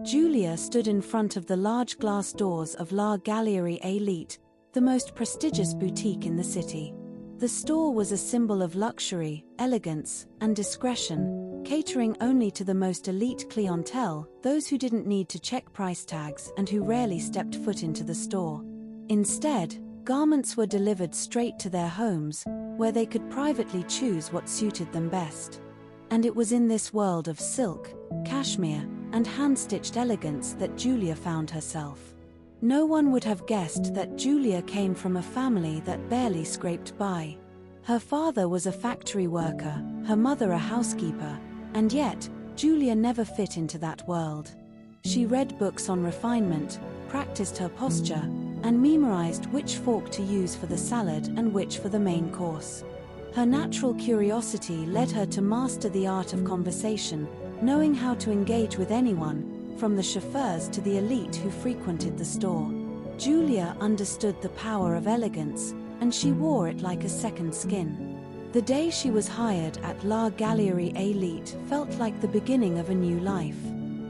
Julia stood in front of the large glass doors of La Gallerie Elite, the most prestigious boutique in the city. The store was a symbol of luxury, elegance, and discretion, catering only to the most elite clientele, those who didn't need to check price tags and who rarely stepped foot into the store. Instead, garments were delivered straight to their homes, where they could privately choose what suited them best. And it was in this world of silk, cashmere, and hand-stitched elegance that Julia found herself. No one would have guessed that Julia came from a family that barely scraped by. Her father was a factory worker, her mother a housekeeper, and yet, Julia never fit into that world. She read books on refinement, practiced her posture, and memorized which fork to use for the salad and which for the main course. Her natural curiosity led her to master the art of conversation, knowing how to engage with anyone, from the chauffeurs to the elite who frequented the store. Julia understood the power of elegance, and she wore it like a second skin. The day she was hired at La Gallerie Elite felt like the beginning of a new life.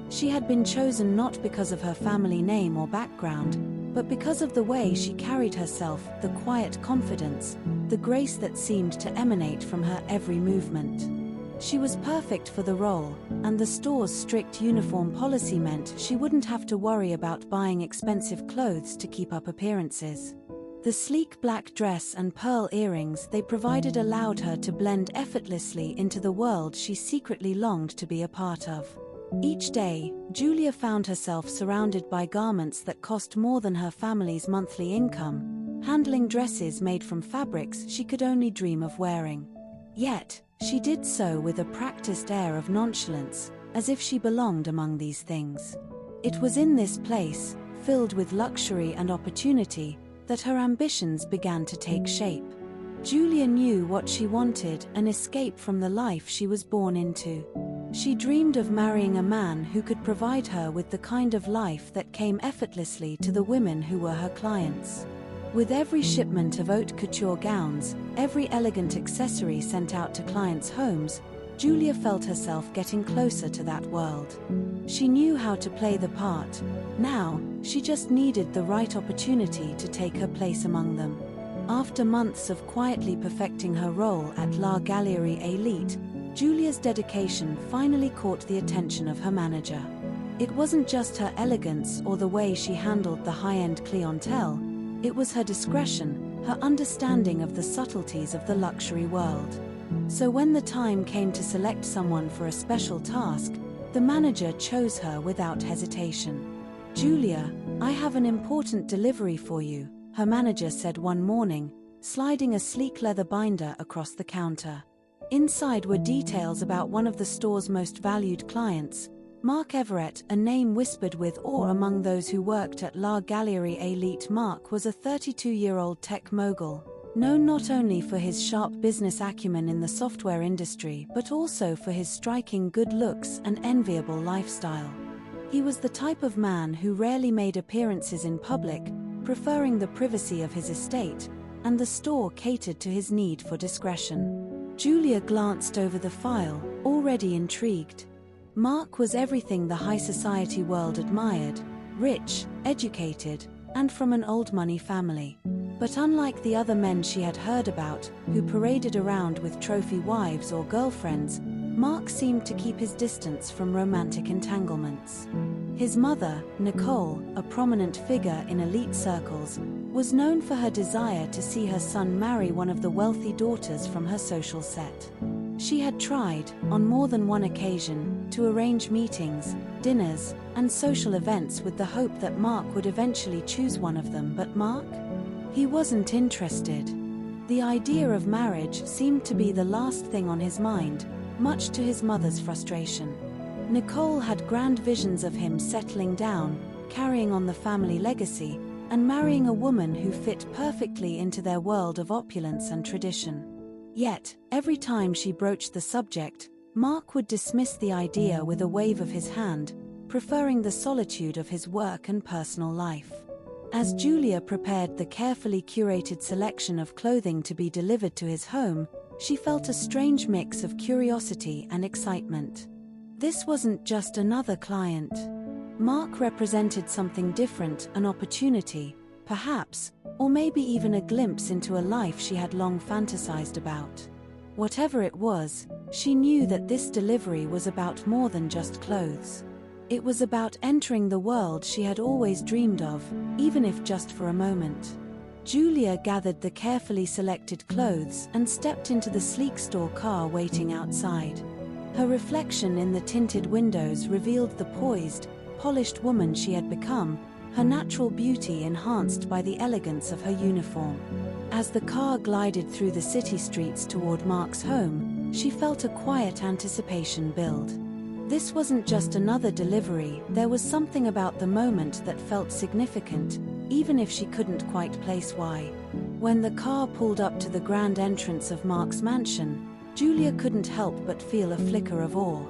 She had been chosen not because of her family name or background, but because of the way she carried herself, the quiet confidence, the grace that seemed to emanate from her every movement. She was perfect for the role, and the store's strict uniform policy meant she wouldn't have to worry about buying expensive clothes to keep up appearances. The sleek black dress and pearl earrings they provided allowed her to blend effortlessly into the world she secretly longed to be a part of. Each day, Julia found herself surrounded by garments that cost more than her family's monthly income, handling dresses made from fabrics she could only dream of wearing. Yet, she did so with a practiced air of nonchalance, as if she belonged among these things. It was in this place, filled with luxury and opportunity, that her ambitions began to take shape. Julia knew what she wanted: an escape from the life she was born into. She dreamed of marrying a man who could provide her with the kind of life that came effortlessly to the women who were her clients. With every shipment of haute couture gowns, every elegant accessory sent out to clients' homes, Julia felt herself getting closer to that world. She knew how to play the part. Now, she just needed the right opportunity to take her place among them. After months of quietly perfecting her role at La Gallerie Elite, Julia's dedication finally caught the attention of her manager. It wasn't just her elegance or the way she handled the high-end clientele. It was her discretion, her understanding of the subtleties of the luxury world. So when the time came to select someone for a special task, the manager chose her without hesitation. "Julia, I have an important delivery for you," her manager said one morning, sliding a sleek leather binder across the counter. Inside were details about one of the store's most valued clients, Mark Everett, a name whispered with awe among those who worked at La Gallerie Elite. Mark was a 32-year-old tech mogul, known not only for his sharp business acumen in the software industry but also for his striking good looks and enviable lifestyle. He was the type of man who rarely made appearances in public, preferring the privacy of his estate, and the store catered to his need for discretion. Julia glanced over the file, already intrigued. Mark was everything the high society world admired: rich, educated, and from an old money family. But unlike the other men she had heard about, who paraded around with trophy wives or girlfriends, Mark seemed to keep his distance from romantic entanglements. His mother, Nicole, a prominent figure in elite circles, was known for her desire to see her son marry one of the wealthy daughters from her social set. She had tried, on more than one occasion, to arrange meetings, dinners, and social events with the hope that Mark would eventually choose one of them, but Mark? He wasn't interested. The idea of marriage seemed to be the last thing on his mind, much to his mother's frustration. Nicole had grand visions of him settling down, carrying on the family legacy, and marrying a woman who fit perfectly into their world of opulence and tradition. Yet, every time she broached the subject, Mark would dismiss the idea with a wave of his hand, preferring the solitude of his work and personal life. As Julia prepared the carefully curated selection of clothing to be delivered to his home, she felt a strange mix of curiosity and excitement. This wasn't just another client. Mark represented something different, an opportunity, perhaps, or maybe even a glimpse into a life she had long fantasized about. Whatever it was, she knew that this delivery was about more than just clothes. It was about entering the world she had always dreamed of, even if just for a moment. Julia gathered the carefully selected clothes and stepped into the sleek store car waiting outside. Her reflection in the tinted windows revealed the poised, polished woman she had become, her natural beauty enhanced by the elegance of her uniform. As the car glided through the city streets toward Mark's home, she felt a quiet anticipation build. This wasn't just another delivery, there was something about the moment that felt significant, even if she couldn't quite place why. When the car pulled up to the grand entrance of Mark's mansion, Julia couldn't help but feel a flicker of awe.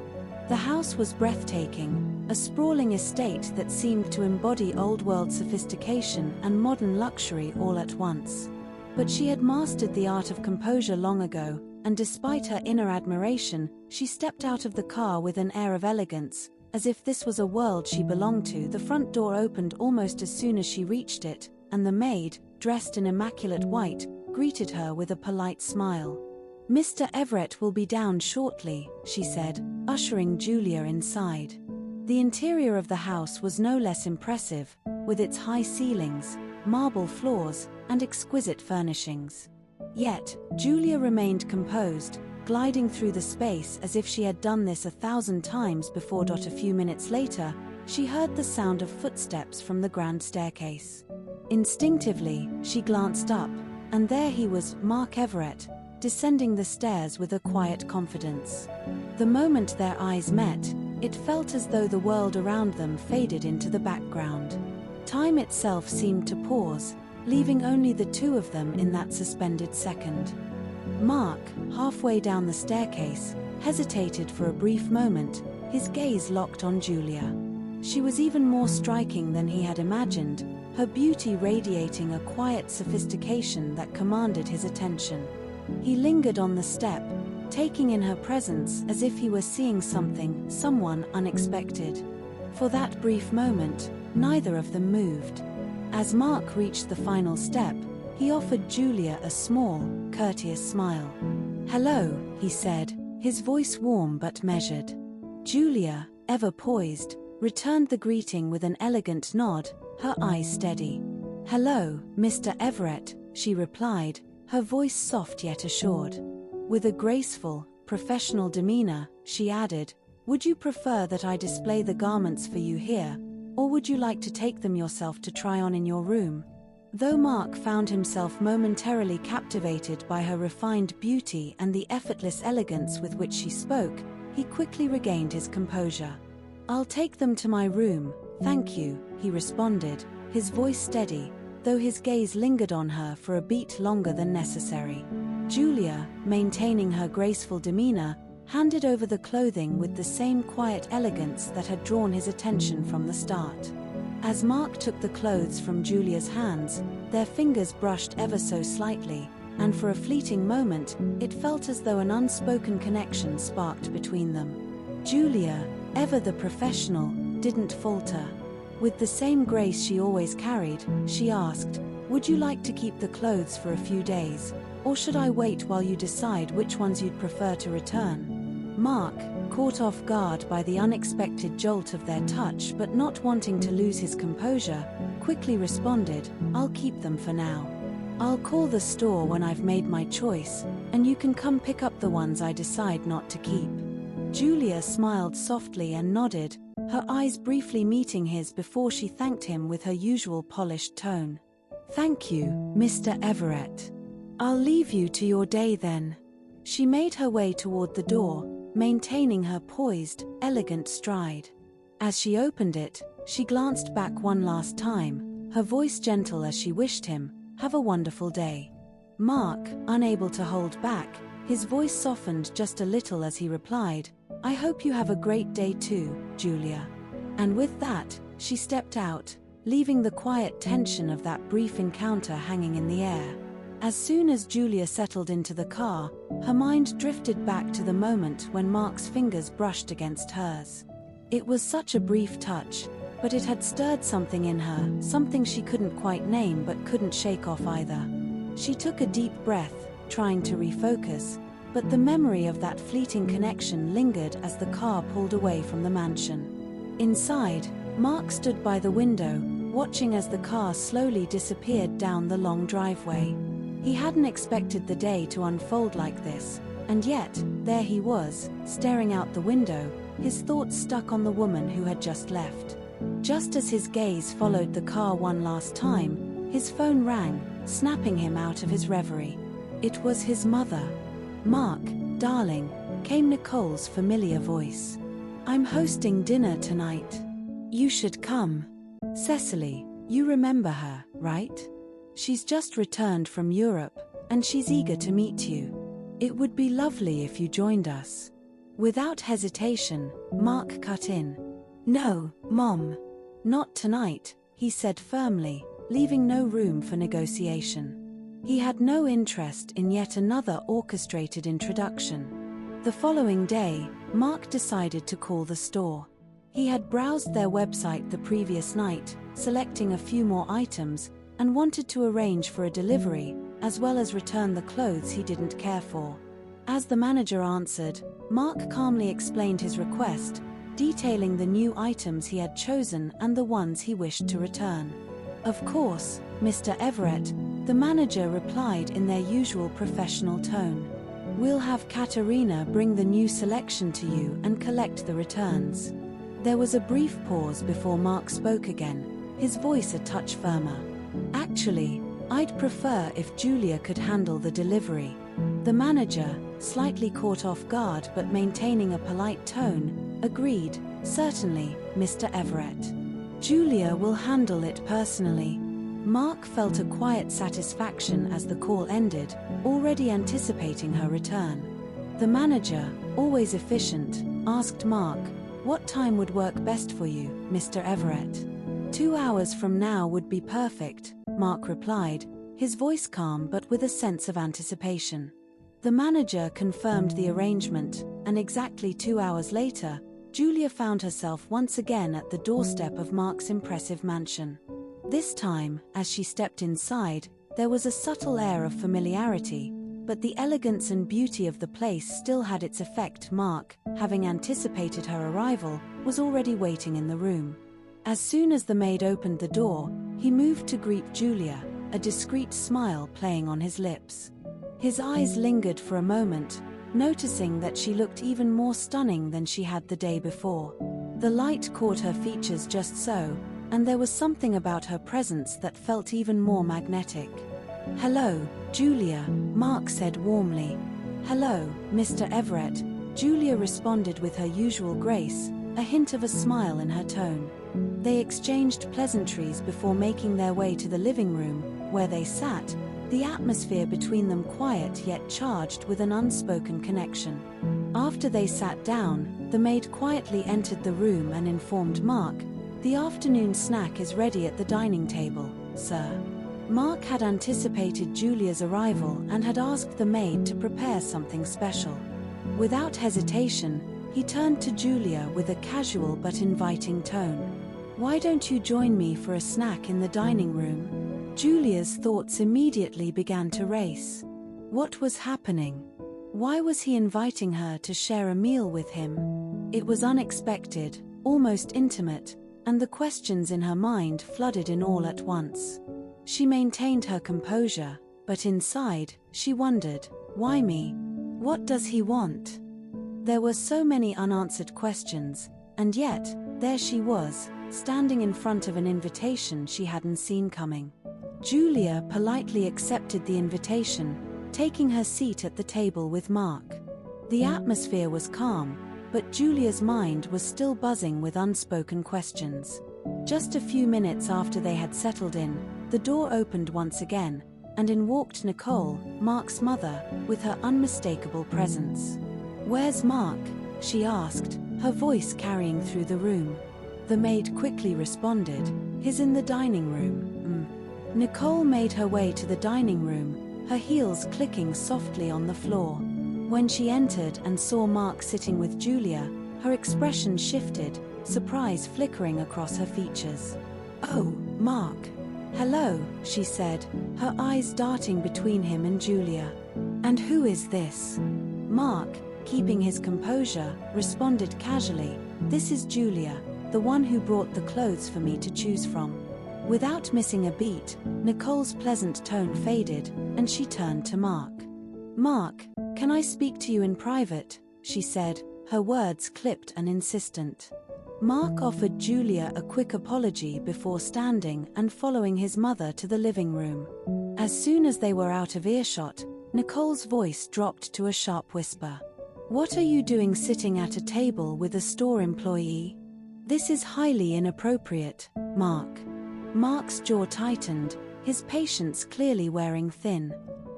The house was breathtaking, a sprawling estate that seemed to embody old-world sophistication and modern luxury all at once. But she had mastered the art of composure long ago, and despite her inner admiration, she stepped out of the car with an air of elegance, as if this was a world she belonged to. The front door opened almost as soon as she reached it, and the maid, dressed in immaculate white, greeted her with a polite smile. "Mr. Everett will be down shortly," she said, ushering Julia inside. The interior of the house was no less impressive, with its high ceilings, marble floors, and exquisite furnishings. Yet, Julia remained composed, gliding through the space as if she had done this 1,000 times before. A few minutes later, she heard the sound of footsteps from the grand staircase. Instinctively, she glanced up, and there he was, Mark Everett, descending the stairs with a quiet confidence. The moment their eyes met, it felt as though the world around them faded into the background. Time itself seemed to pause, leaving only the two of them in that suspended second. Mark, halfway down the staircase, hesitated for a brief moment, his gaze locked on Julia. She was even more striking than he had imagined, her beauty radiating a quiet sophistication that commanded his attention. He lingered on the step, taking in her presence as if he were seeing someone unexpected. For that brief moment, neither of them moved. As Mark reached the final step, he offered Julia a small, courteous smile. "Hello," he said, his voice warm but measured. Julia, ever poised, returned the greeting with an elegant nod, her eyes steady. "Hello, Mr. Everett," she replied, her voice soft yet assured. With a graceful, professional demeanor, she added, "Would you prefer that I display the garments for you here, or would you like to take them yourself to try on in your room?" Though Mark found himself momentarily captivated by her refined beauty and the effortless elegance with which she spoke, he quickly regained his composure. "I'll take them to my room, thank you," he responded, his voice steady, though his gaze lingered on her for a beat longer than necessary. Julia, maintaining her graceful demeanor, handed over the clothing with the same quiet elegance that had drawn his attention from the start. As Mark took the clothes from Julia's hands, their fingers brushed ever so slightly, and for a fleeting moment, it felt as though an unspoken connection sparked between them. Julia, ever the professional, didn't falter. With the same grace she always carried, she asked, "Would you like to keep the clothes for a few days, or should I wait while you decide which ones you'd prefer to return?" Mark, caught off guard by the unexpected jolt of their touch but not wanting to lose his composure, quickly responded, "I'll keep them for now. I'll call the store when I've made my choice, and you can come pick up the ones I decide not to keep." Julia smiled softly and nodded, her eyes briefly meeting his before she thanked him with her usual polished tone. "Thank you, Mr. Everett. I'll leave you to your day then." She made her way toward the door, maintaining her poised, elegant stride. As she opened it, she glanced back one last time, her voice gentle as she wished him, "Have a wonderful day." Mark, unable to hold back, his voice softened just a little as he replied, "I hope you have a great day too, Julia." And with that, she stepped out, leaving the quiet tension of that brief encounter hanging in the air. As soon as Julia settled into the car, her mind drifted back to the moment when Mark's fingers brushed against hers. It was such a brief touch, But it had stirred something in her, something she couldn't quite name but couldn't shake off either. She took a deep breath, trying to refocus, but the memory of that fleeting connection lingered as the car pulled away from the mansion. Inside, Mark stood by the window, watching as the car slowly disappeared down the long driveway. He hadn't expected the day to unfold like this, and yet, there he was, staring out the window, his thoughts stuck on the woman who had just left. Just as his gaze followed the car one last time, his phone rang, snapping him out of his reverie. It was his mother. "Mark, darling," came Nicole's familiar voice. "I'm hosting dinner tonight. You should come. Cecily, you remember her, right? She's just returned from Europe, and she's eager to meet you. It would be lovely if you joined us." Without hesitation, Mark cut in. "No, Mom. Not tonight," he said firmly, leaving no room for negotiation. He had no interest in yet another orchestrated introduction. The following day, Mark decided to call the store. He had browsed their website the previous night, selecting a few more items, and wanted to arrange for a delivery, as well as return the clothes he didn't care for. As the manager answered, Mark calmly explained his request, detailing the new items he had chosen and the ones he wished to return. "Of course, Mr. Everett," the manager replied in their usual professional tone. "We'll have Katerina bring the new selection to you and collect the returns." There was a brief pause before Mark spoke again, his voice a touch firmer. "Actually, I'd prefer if Julia could handle the delivery." The manager, slightly caught off guard but maintaining a polite tone, agreed, "Certainly, Mr. Everett. Julia will handle it personally." Mark felt a quiet satisfaction as the call ended, already anticipating her return. The manager, always efficient, asked Mark, "What time would work best for you, Mr. Everett?" 2 hours from now would be perfect," Mark replied, his voice calm but with a sense of anticipation. The manager confirmed the arrangement, and exactly 2 hours later, Julia found herself once again at the doorstep of Mark's impressive mansion. This time, as she stepped inside, there was a subtle air of familiarity, but the elegance and beauty of the place still had its effect. Mark, having anticipated her arrival, was already waiting in the room. As soon as the maid opened the door, he moved to greet Julia, a discreet smile playing on his lips. His eyes lingered for a moment, noticing that she looked even more stunning than she had the day before. The light caught her features just so, and there was something about her presence that felt even more magnetic. "Hello, Julia," Mark said warmly. "Hello, Mr. Everett," Julia responded with her usual grace, a hint of a smile in her tone. They exchanged pleasantries before making their way to the living room, where they sat, the atmosphere between them quiet yet charged with an unspoken connection. After they sat down, the maid quietly entered the room and informed Mark, "The afternoon snack is ready at the dining table, sir." Mark had anticipated Julia's arrival and had asked the maid to prepare something special. Without hesitation, he turned to Julia with a casual but inviting tone. "Why don't you join me for a snack in the dining room?" Julia's thoughts immediately began to race. What was happening? Why was he inviting her to share a meal with him? It was unexpected, almost intimate, and the questions in her mind flooded in all at once. She maintained her composure, but inside, she wondered, why me? What does he want? There were so many unanswered questions, and yet, there she was, standing in front of an invitation she hadn't seen coming. Julia politely accepted the invitation, taking her seat at the table with Mark. The atmosphere was calm, but Julia's mind was still buzzing with unspoken questions. Just a few minutes after they had settled in, the door opened once again, and in walked Nicole, Mark's mother, with her unmistakable presence. "Where's Mark?" she asked, her voice carrying through the room. The maid quickly responded, "He's in the dining room." Nicole made her way to the dining room, her heels clicking softly on the floor. When she entered and saw Mark sitting with Julia, Her expression shifted, surprise flickering across her features. "Oh, Mark." "Hello," she said, her eyes darting between him and Julia. "And who is this?" Mark, keeping his composure, responded casually, "This is Julia, the one who brought the clothes for me to choose from." Without missing a beat, Nicole's pleasant tone faded, and she turned to Mark. "Mark, can I speak to you in private?" she said, her words clipped and insistent. Mark offered Julia a quick apology before standing and following his mother to the living room. As soon as they were out of earshot, Nicole's voice dropped to a sharp whisper. "What are you doing sitting at a table with a store employee? This is highly inappropriate, Mark." Mark's jaw tightened, his patience clearly wearing thin.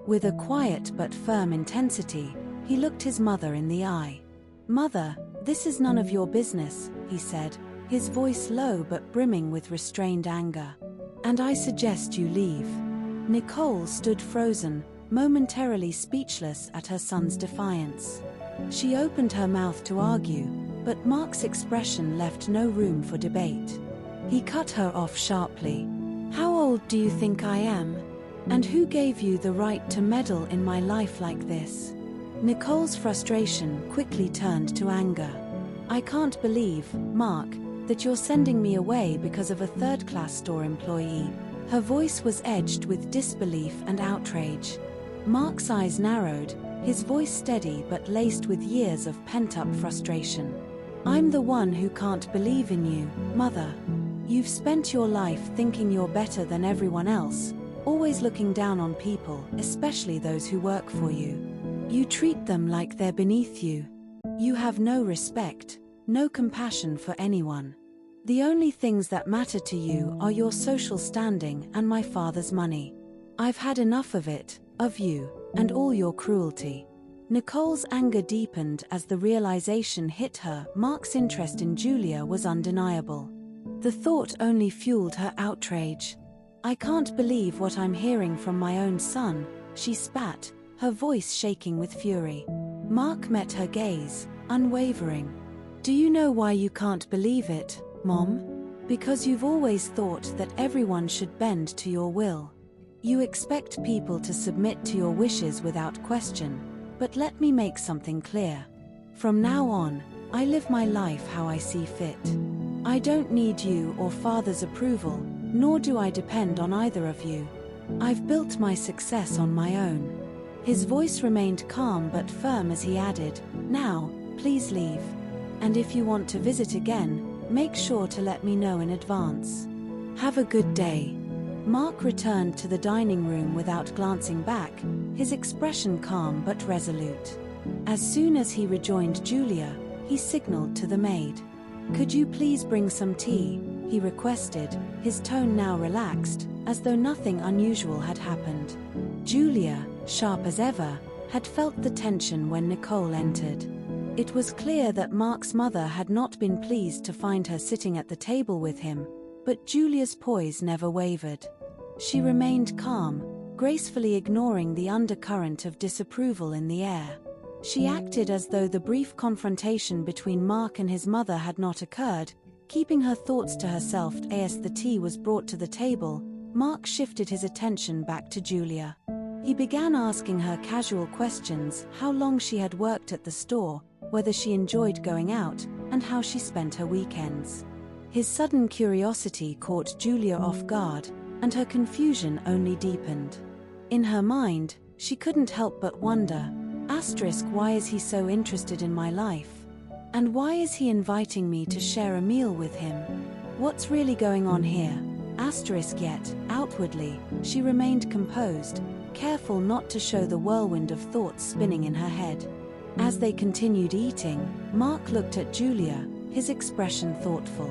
With a quiet but firm intensity, he looked his mother in the eye. "Mother, this is none of your business," he said, his voice low but brimming with restrained anger. "And I suggest you leave." Nicole stood frozen, momentarily speechless at her son's defiance. She opened her mouth to argue, but Mark's expression left no room for debate. He cut her off sharply. "How old do you think I am? And who gave you the right to meddle in my life like this?" Nicole's frustration quickly turned to anger. "I can't believe, Mark, that you're sending me away because of a third-class store employee." Her voice was edged with disbelief and outrage. Mark's eyes narrowed, his voice steady but laced with years of pent-up frustration. "I'm the one who can't believe in you, Mother. You've spent your life thinking you're better than everyone else, always looking down on people, especially those who work for you. You treat them like they're beneath you. You have no respect, no compassion for anyone. The only things that matter to you are your social standing and my father's money. I've had enough of it, of you, and all your cruelty." Nicole's anger deepened as the realization hit her. Mark's interest in Julia was undeniable. The thought only fueled her outrage. "I can't believe what I'm hearing from my own son," she spat, her voice shaking with fury. Mark met her gaze, unwavering. "Do you know why you can't believe it, Mom? Because you've always thought that everyone should bend to your will. You expect people to submit to your wishes without question. But let me make something clear. From now on, I live my life how I see fit. I don't need you or Father's approval, nor do I depend on either of you. I've built my success on my own." His voice remained calm but firm as he added, "Now, please leave. And if you want to visit again, make sure to let me know in advance. Have a good day." Mark returned to the dining room without glancing back, his expression calm but resolute. As soon as he rejoined Julia, he signaled to the maid. "Could you please bring some tea?" he requested, his tone now relaxed, as though nothing unusual had happened. Julia, sharp as ever, had felt the tension when Nicole entered. It was clear that Mark's mother had not been pleased to find her sitting at the table with him, but Julia's poise never wavered. She remained calm, gracefully ignoring the undercurrent of disapproval in the air. She acted as though the brief confrontation between Mark and his mother had not occurred, keeping her thoughts to herself. As the tea was brought to the table, Mark shifted his attention back to Julia. He began asking her casual questions: how long she had worked at the store, whether she enjoyed going out, and how she spent her weekends. His sudden curiosity caught Julia off guard, and her confusion only deepened. In her mind, she couldn't help but wonder, why is he so interested in my life? And why is he inviting me to share a meal with him? What's really going on here? Yet, outwardly, she remained composed, careful not to show the whirlwind of thoughts spinning in her head. As they continued eating, Mark looked at Julia, his expression thoughtful.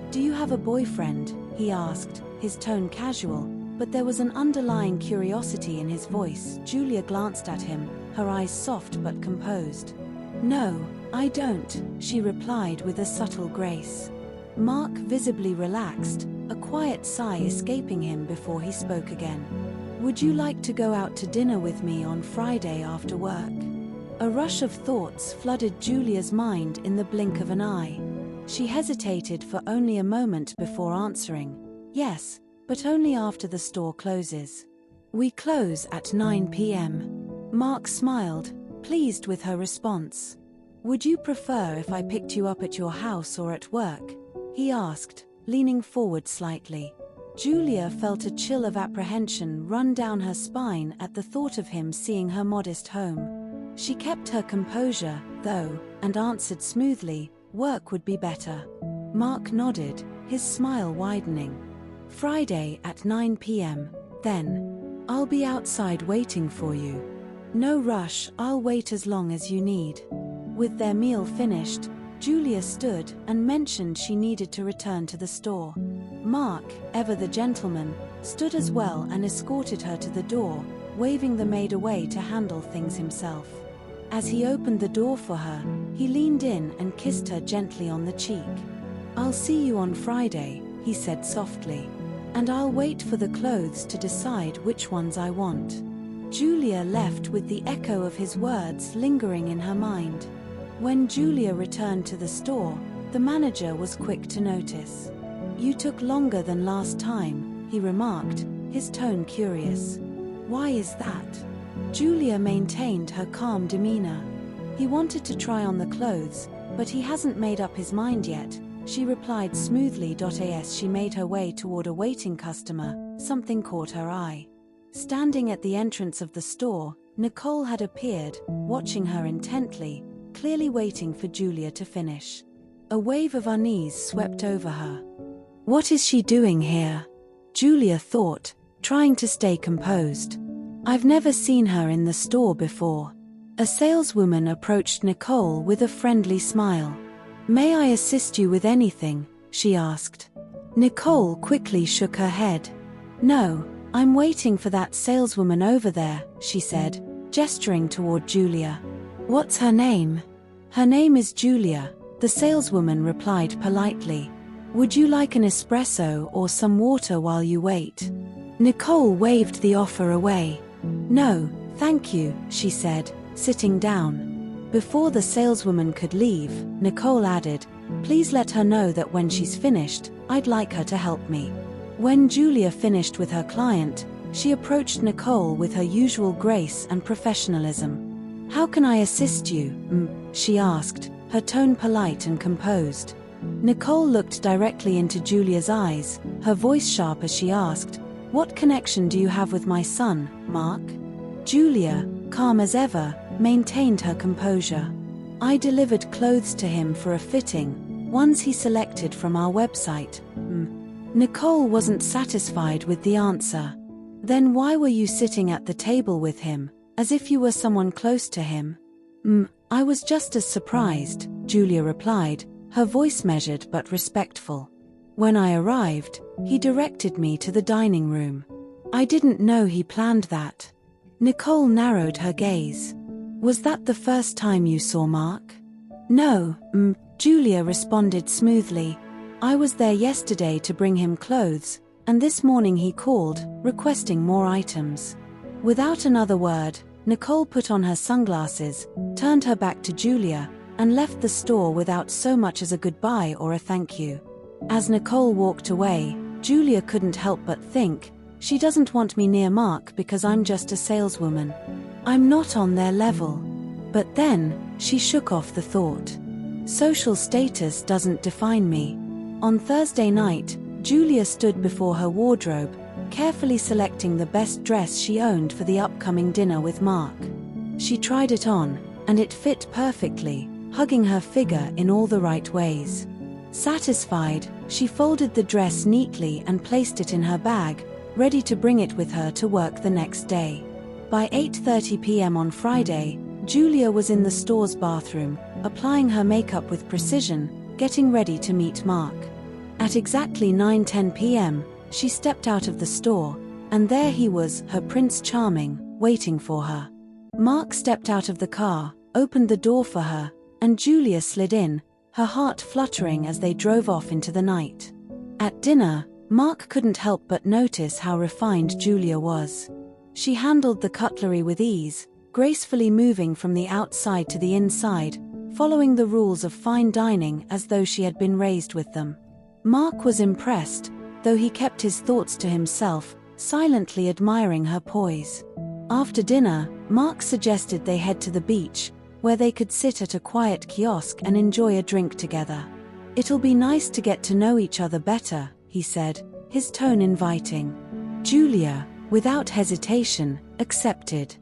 "Do you have a boyfriend?" he asked, his tone casual, but there was an underlying curiosity in his voice. Julia glanced at him, her eyes soft but composed. "No, I don't," she replied with a subtle grace. Mark visibly relaxed, a quiet sigh escaping him before he spoke again. "Would you like to go out to dinner with me on Friday after work?" A rush of thoughts flooded Julia's mind in the blink of an eye. She hesitated for only a moment before answering, "Yes, but only after the store closes. We close at 9 p.m. Mark smiled, pleased with her response. "Would you prefer if I picked you up at your house or at work?" he asked, leaning forward slightly. Julia felt a chill of apprehension run down her spine at the thought of him seeing her modest home. She kept her composure, though, and answered smoothly, "Work would be better." Mark nodded, his smile widening. "Friday at 9 p.m., then. I'll be outside waiting for you." "No rush, I'll wait as long as you need." With their meal finished, Julia stood and mentioned she needed to return to the store. Mark, ever the gentleman, stood as well and escorted her to the door, waving the maid away to handle things himself. As he opened the door for her, he leaned in and kissed her gently on the cheek. "I'll see you on Friday," he said softly. "And I'll wait for the clothes to decide which ones I want." Julia left with the echo of his words lingering in her mind. When Julia returned to the store, the manager was quick to notice. "You took longer than last time," he remarked, his tone curious. "Why is that?" Julia maintained her calm demeanor. "He wanted to try on the clothes, but he hasn't made up his mind yet," she replied smoothly. As she made her way toward a waiting customer, something caught her eye. Standing at the entrance of the store, Nicole had appeared, watching her intently, clearly waiting for Julia to finish. A wave of unease swept over her. "What is she doing here?" Julia thought, trying to stay composed. "I've never seen her in the store before." A saleswoman approached Nicole with a friendly smile. "May I assist you with anything?" she asked. Nicole quickly shook her head. "No, I'm waiting for that saleswoman over there," she said, gesturing toward Julia. "What's her name?" "Her name is Julia," the saleswoman replied politely. "Would you like an espresso or some water while you wait?" Nicole waved the offer away. "No, thank you," she said, sitting down. Before the saleswoman could leave, Nicole added, "Please let her know that when she's finished, I'd like her to help me." When Julia finished with her client, she approached Nicole with her usual grace and professionalism. "How can I assist you?" she asked, her tone polite and composed. Nicole looked directly into Julia's eyes, her voice sharp as she asked, "What connection do you have with my son, Mark?" Julia, calm as ever, maintained her composure. "I delivered clothes to him for a fitting, ones he selected from our website." Nicole wasn't satisfied with the answer. "Then why were you sitting at the table with him, as if you were someone close to him?" I was just as surprised," Julia replied, her voice measured but respectful. "When I arrived, he directed me to the dining room. I didn't know he planned that." Nicole narrowed her gaze. "Was that the first time you saw Mark?" "No, Julia responded smoothly. "I was there yesterday to bring him clothes, and this morning he called, requesting more items." Without another word, Nicole put on her sunglasses, turned her back to Julia, and left the store without so much as a goodbye or a thank you. As Nicole walked away, Julia couldn't help but think, "She doesn't want me near Mark because I'm just a saleswoman. I'm not on their level." But then, she shook off the thought. Social status doesn't define me. On Thursday night, Julia stood before her wardrobe, carefully selecting the best dress she owned for the upcoming dinner with Mark. She tried it on, and it fit perfectly, hugging her figure in all the right ways. Satisfied, she folded the dress neatly and placed it in her bag, ready to bring it with her to work the next day. By 8:30 p.m. on Friday, Julia was in the store's bathroom, applying her makeup with precision, getting ready to meet Mark. At exactly 9:10 p.m., she stepped out of the store, and there he was, her Prince Charming, waiting for her. Mark stepped out of the car, opened the door for her, and Julia slid in, her heart fluttering as they drove off into the night. At dinner, Mark couldn't help but notice how refined Julia was. She handled the cutlery with ease, gracefully moving from the outside to the inside, following the rules of fine dining as though she had been raised with them. Mark was impressed, though he kept his thoughts to himself, silently admiring her poise. After dinner, Mark suggested they head to the beach, where they could sit at a quiet kiosk and enjoy a drink together. "It'll be nice to get to know each other better," he said, his tone inviting. Julia, without hesitation, accepted.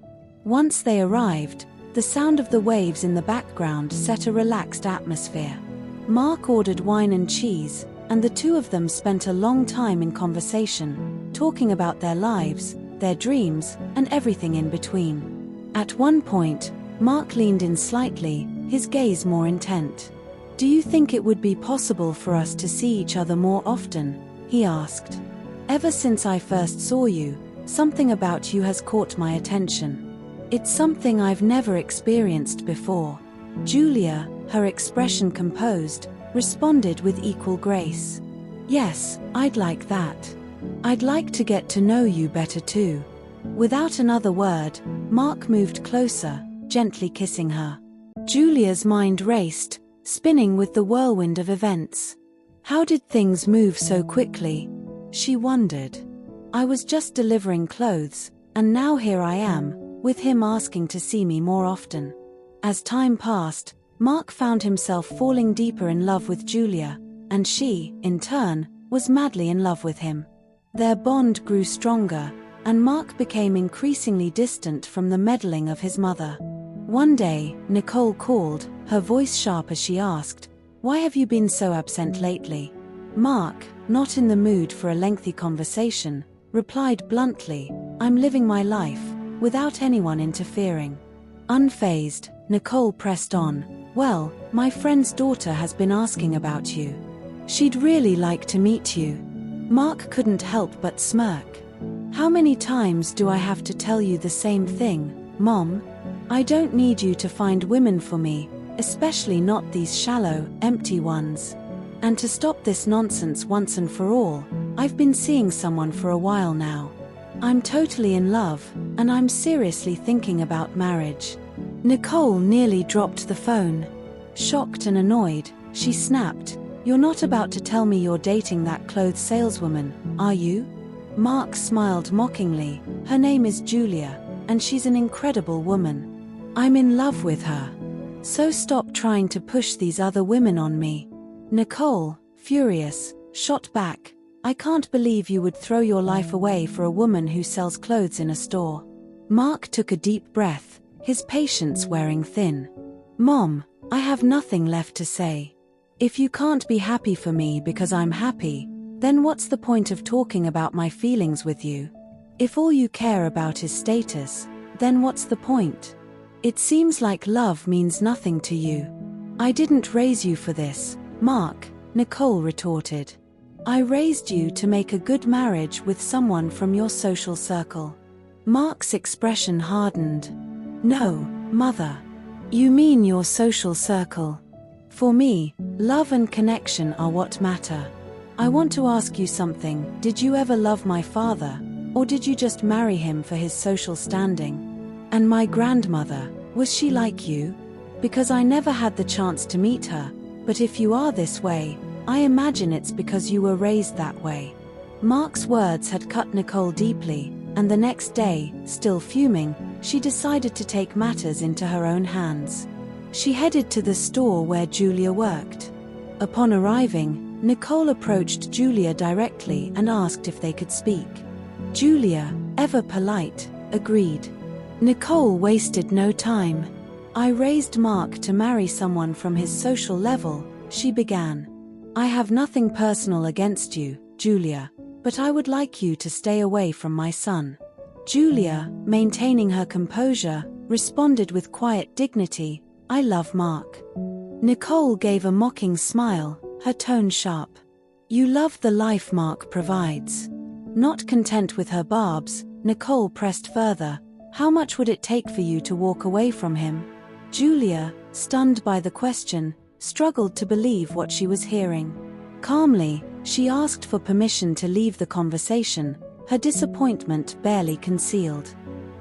Once they arrived, the sound of the waves in the background set a relaxed atmosphere. Mark ordered wine and cheese, and the two of them spent a long time in conversation, talking about their lives, their dreams, and everything in between. At one point, Mark leaned in slightly, his gaze more intent. "Do you think it would be possible for us to see each other more often?" he asked. "Ever since I first saw you, something about you has caught my attention. It's something I've never experienced before." Julia, her expression composed, responded with equal grace. "Yes, I'd like that. I'd like to get to know you better too." Without another word, Mark moved closer, gently kissing her. Julia's mind raced, spinning with the whirlwind of events. How did things move so quickly? She wondered. "I was just delivering clothes, and now here I am, with him asking to see me more often." As time passed, Mark found himself falling deeper in love with Julia, and she, in turn, was madly in love with him. Their bond grew stronger, and Mark became increasingly distant from the meddling of his mother. One day, Nicole called, her voice sharp as she asked, "Why have you been so absent lately?" Mark, not in the mood for a lengthy conversation, replied bluntly, "I'm living my life, without anyone interfering." Unfazed, Nicole pressed on, "Well, my friend's daughter has been asking about you. She'd really like to meet you." Mark couldn't help but smirk. "How many times do I have to tell you the same thing, Mom? I don't need you to find women for me, especially not these shallow, empty ones. And to stop this nonsense once and for all, I've been seeing someone for a while now. I'm totally in love, and I'm seriously thinking about marriage." Nicole nearly dropped the phone. Shocked and annoyed, she snapped, "You're not about to tell me you're dating that clothes saleswoman, are you?" Mark smiled mockingly. "Her name is Julia, and she's an incredible woman. I'm in love with her. So stop trying to push these other women on me." Nicole, furious, shot back, "I can't believe you would throw your life away for a woman who sells clothes in a store." Mark took a deep breath, his patience wearing thin. "Mom, I have nothing left to say. If you can't be happy for me because I'm happy, then what's the point of talking about my feelings with you? If all you care about is status, then what's the point? It seems like love means nothing to you." "I didn't raise you for this, Mark," Nicole retorted. "I raised you to make a good marriage with someone from your social circle." Mark's expression hardened. "No, Mother. You mean your social circle. For me, love and connection are what matter. I want to ask you something. Did you ever love my father, or did you just marry him for his social standing? And my grandmother, was she like you? Because I never had the chance to meet her, but if you are this way, I imagine it's because you were raised that way." Mark's words had cut Nicole deeply, and the next day, still fuming, she decided to take matters into her own hands. She headed to the store where Julia worked. Upon arriving, Nicole approached Julia directly and asked if they could speak. Julia, ever polite, agreed. Nicole wasted no time. "I raised Mark to marry someone from his social level," she began. "I have nothing personal against you, Julia, but I would like you to stay away from my son." Julia, maintaining her composure, responded with quiet dignity, "I love Mark." Nicole gave a mocking smile, her tone sharp. "You love the life Mark provides." Not content with her barbs, Nicole pressed further, "How much would it take for you to walk away from him?" Julia, stunned by the question, struggled to believe what she was hearing. Calmly, she asked for permission to leave the conversation, her disappointment barely concealed.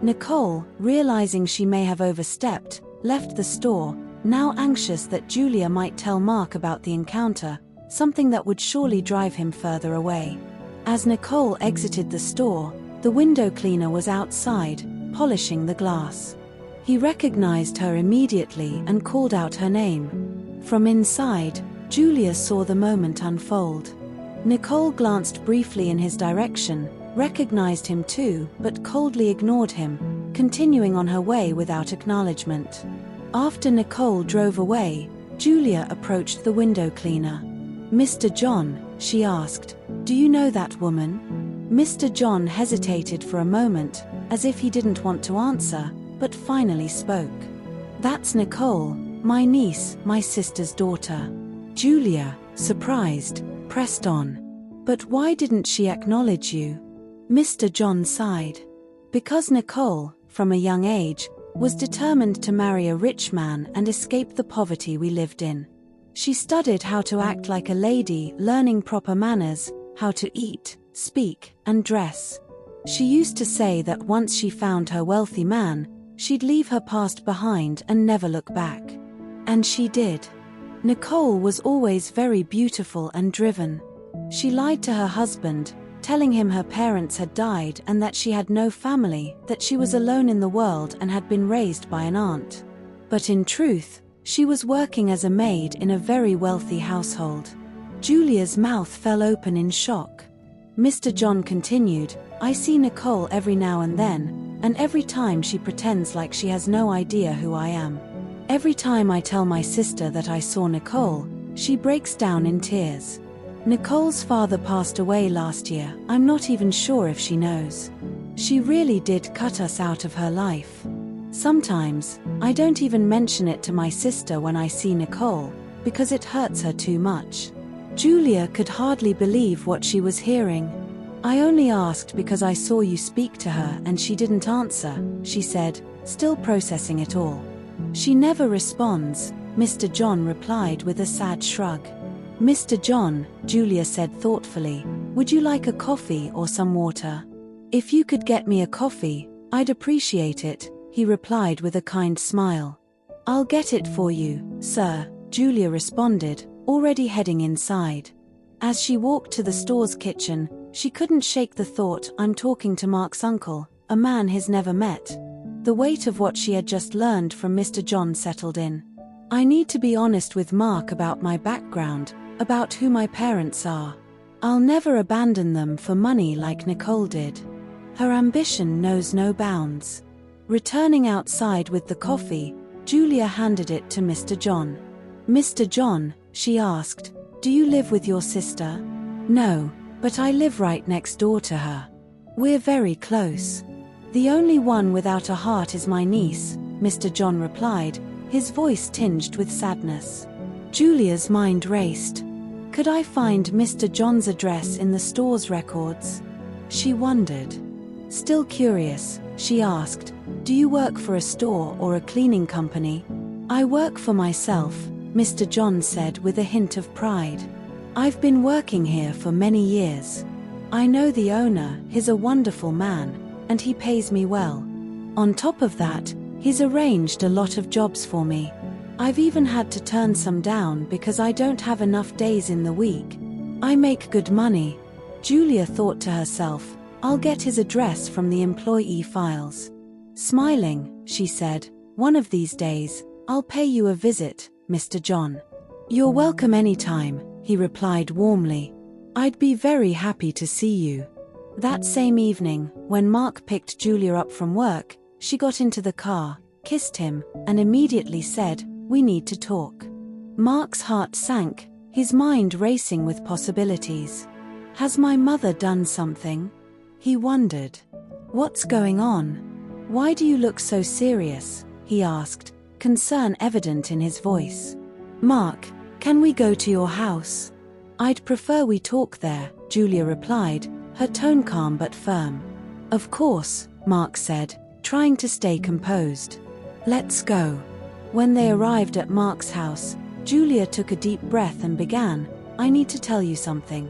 Nicole, realizing she may have overstepped, left the store, now anxious that Julia might tell Mark about the encounter, something that would surely drive him further away. As Nicole exited the store, the window cleaner was outside, polishing the glass. He recognized her immediately and called out her name. From inside, Julia saw the moment unfold. Nicole glanced briefly in his direction, recognized him too, but coldly ignored him, continuing on her way without acknowledgement. After Nicole drove away, Julia approached the window cleaner. "Mr. John," she asked, "do you know that woman?" Mr. John hesitated for a moment, as if he didn't want to answer, but finally spoke. "That's Nicole, my niece, my sister's daughter." Julia, surprised, pressed on. "But why didn't she acknowledge you?" Mr. John sighed. "Because Nicole, from a young age, was determined to marry a rich man and escape the poverty we lived in. She studied how to act like a lady, learning proper manners, how to eat, speak, and dress. She used to say that once she found her wealthy man, she'd leave her past behind and never look back. And she did. Nicole was always very beautiful and driven. She lied to her husband, telling him her parents had died and that she had no family, that she was alone in the world and had been raised by an aunt. But in truth, she was working as a maid in a very wealthy household." Julia's mouth fell open in shock. Mr. John continued, "I see Nicole every now and then, and every time she pretends like she has no idea who I am. Every time I tell my sister that I saw Nicole, she breaks down in tears. Nicole's father passed away last year. I'm not even sure if she knows. She really did cut us out of her life. Sometimes, I don't even mention it to my sister when I see Nicole, because it hurts her too much." Julia could hardly believe what she was hearing. "I only asked because I saw you speak to her and she didn't answer," she said, still processing it all. "She never responds," Mr. John replied with a sad shrug. "Mr. John," Julia said thoughtfully, "would you like a coffee or some water?" "If you could get me a coffee, I'd appreciate it," he replied with a kind smile. "I'll get it for you, sir," Julia responded, already heading inside. As she walked to the store's kitchen, she couldn't shake the thought, "I'm talking to Mark's uncle, a man he's never met." The weight of what she had just learned from Mr. John settled in. "I need to be honest with Mark about my background, about who my parents are. I'll never abandon them for money like Nicole did. Her ambition knows no bounds." Returning outside with the coffee, Julia handed it to Mr. John. "Mr. John," she asked, "do you live with your sister?" "No, but I live right next door to her. We're very close. The only one without a heart is my niece," Mr. John replied, his voice tinged with sadness. Julia's mind raced. Could I find Mr. John's address in the store's records? She wondered. Still curious, she asked, "Do you work for a store or a cleaning company?" "I work for myself," Mr. John said with a hint of pride. "I've been working here for many years. I know the owner, he's a wonderful man, and he pays me well. On top of that, he's arranged a lot of jobs for me. I've even had to turn some down because I don't have enough days in the week. I make good money." Julia thought to herself, "I'll get his address from the employee files." Smiling, she said, "One of these days, I'll pay you a visit, Mr. John." "You're welcome anytime," he replied warmly. "I'd be very happy to see you." That same evening, when Mark picked Julia up from work, she got into the car, kissed him, and immediately said, "We need to talk." Mark's heart sank, his mind racing with possibilities. "Has my mother done something?" he wondered. "What's going on? Why do you look so serious?" he asked, concern evident in his voice. "Mark, can we go to your house?" "I'd prefer we talk there," Julia replied, her tone calm but firm. "Of course," Mark said, trying to stay composed. "Let's go." When they arrived at Mark's house, Julia took a deep breath and began, "I need to tell you something.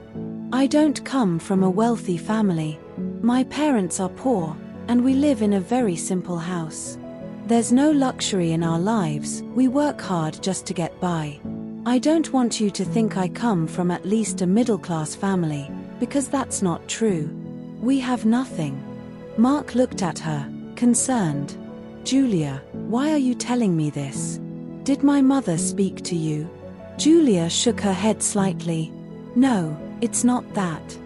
I don't come from a wealthy family. My parents are poor. And we live in a very simple house. There's no luxury in our lives, we work hard just to get by. I don't want you to think I come from at least a middle-class family, because that's not true. We have nothing." Mark looked at her, concerned. "Julia, why are you telling me this? Did my mother speak to you?" Julia shook her head slightly. "No, it's not that.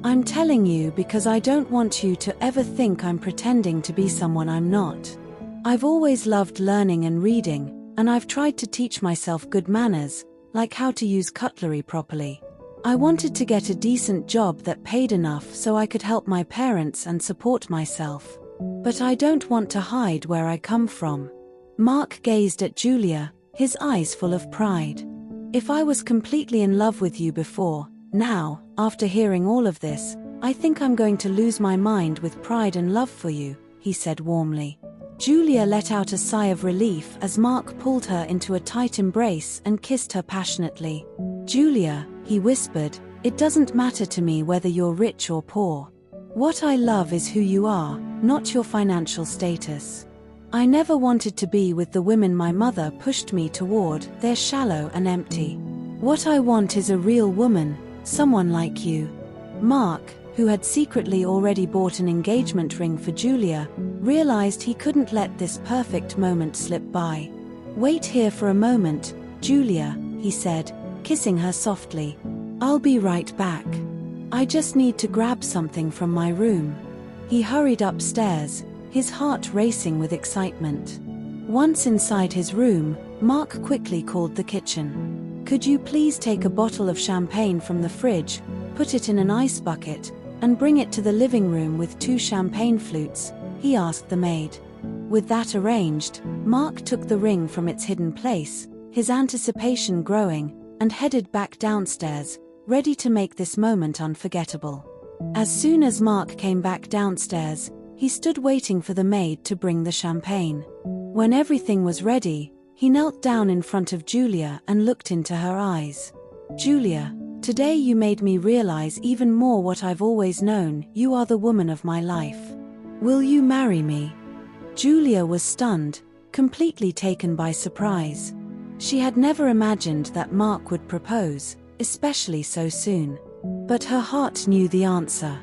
I'm telling you because I don't want you to ever think I'm pretending to be someone I'm not. I've always loved learning and reading, and I've tried to teach myself good manners, like how to use cutlery properly. I wanted to get a decent job that paid enough so I could help my parents and support myself. But I don't want to hide where I come from." Mark gazed at Julia, his eyes full of pride. "If I was completely in love with you before, now, after hearing all of this, I think I'm going to lose my mind with pride and love for you," he said warmly. Julia let out a sigh of relief as Mark pulled her into a tight embrace and kissed her passionately. "Julia," he whispered, "it doesn't matter to me whether you're rich or poor. What I love is who you are, not your financial status. I never wanted to be with the women my mother pushed me toward, they're shallow and empty. What I want is a real woman, someone like you." Mark, who had secretly already bought an engagement ring for Julia, realized he couldn't let this perfect moment slip by. "Wait here for a moment, Julia," he said, kissing her softly. "I'll be right back. I just need to grab something from my room." He hurried upstairs, his heart racing with excitement. Once inside his room, Mark quickly called the kitchen. "Could you please take a bottle of champagne from the fridge, put it in an ice bucket, and bring it to the living room with 2 champagne flutes?" he asked the maid. With that arranged, Mark took the ring from its hidden place, his anticipation growing, and headed back downstairs, ready to make this moment unforgettable. As soon as Mark came back downstairs, he stood waiting for the maid to bring the champagne. When everything was ready, he knelt down in front of Julia and looked into her eyes. "Julia, today you made me realize even more what I've always known, you are the woman of my life. Will you marry me?" Julia was stunned, completely taken by surprise. She had never imagined that Mark would propose, especially so soon. But her heart knew the answer.